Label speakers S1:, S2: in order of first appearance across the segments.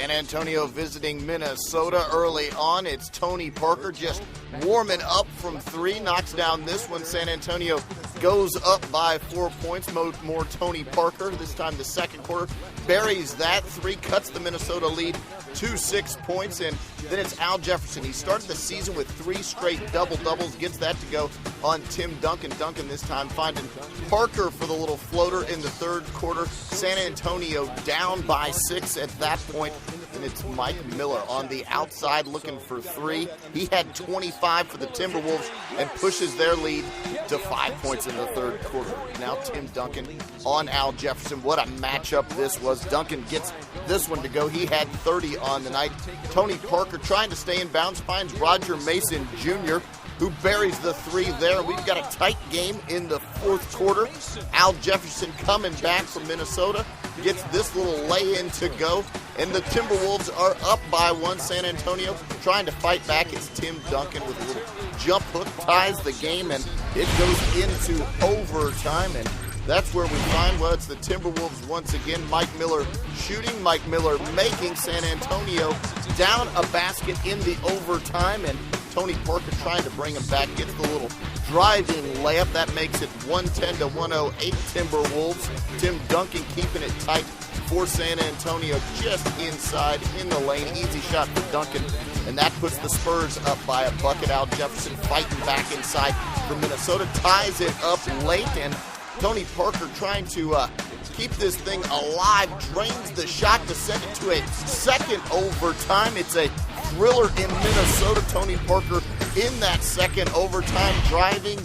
S1: San Antonio visiting Minnesota early on. It's Tony Parker just warming up from three, knocks down this one. San Antonio goes up by 4 points. More Tony Parker, this time the second quarter. Buries that three, cuts the Minnesota lead to 6 points, and then it's Al Jefferson. He started the season with 3 straight double-doubles, gets that to go on Tim Duncan. Duncan this time finding Parker for the little floater in the third quarter. San Antonio down by 6 at that point, and it's Mike Miller on the outside looking for 3. He had 25 for the Timberwolves and pushes their lead to 5 points in the third quarter. Now Tim Duncan on Al Jefferson. What a matchup this was. Duncan gets this one to go. He had 30 on the night. Tony Parker trying to stay in bounds, finds Roger Mason Jr., who buries the 3 there. We've got a tight game in the fourth quarter. Al Jefferson coming back from Minnesota gets this little lay-in to go, and the Timberwolves are up by 1. San Antonio trying to fight back. It's Tim Duncan with a little jump hook, ties the game, and it goes into overtime, and that's where we find, well, it's the Timberwolves once again. Mike Miller shooting, Mike Miller making San Antonio down a basket in the overtime, and Tony Parker trying to bring him back, gets the little driving layup. That makes it 110 to 108 Timberwolves. Tim Duncan keeping it tight for San Antonio, just inside in the lane. Easy shot for Duncan, and that puts the Spurs up by a bucket. Al Jefferson fighting back inside for Minnesota, ties it up late, and Tony Parker trying to keep this thing alive, drains the shot to send it to a second overtime. It's a thriller in Minnesota. Tony Parker in that second overtime, driving,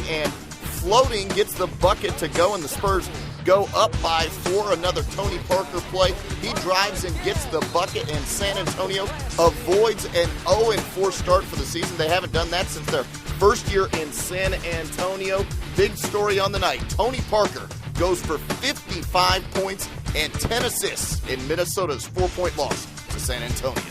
S1: and floating, gets the bucket to go, and the Spurs go up by 4. Another Tony Parker play. He drives and gets the bucket, and San Antonio avoids an 0-4 start for the season. They haven't done that since their first year in San Antonio. Big story on the night. Tony Parker goes for 55 points and 10 assists in Minnesota's 4-point loss to San Antonio.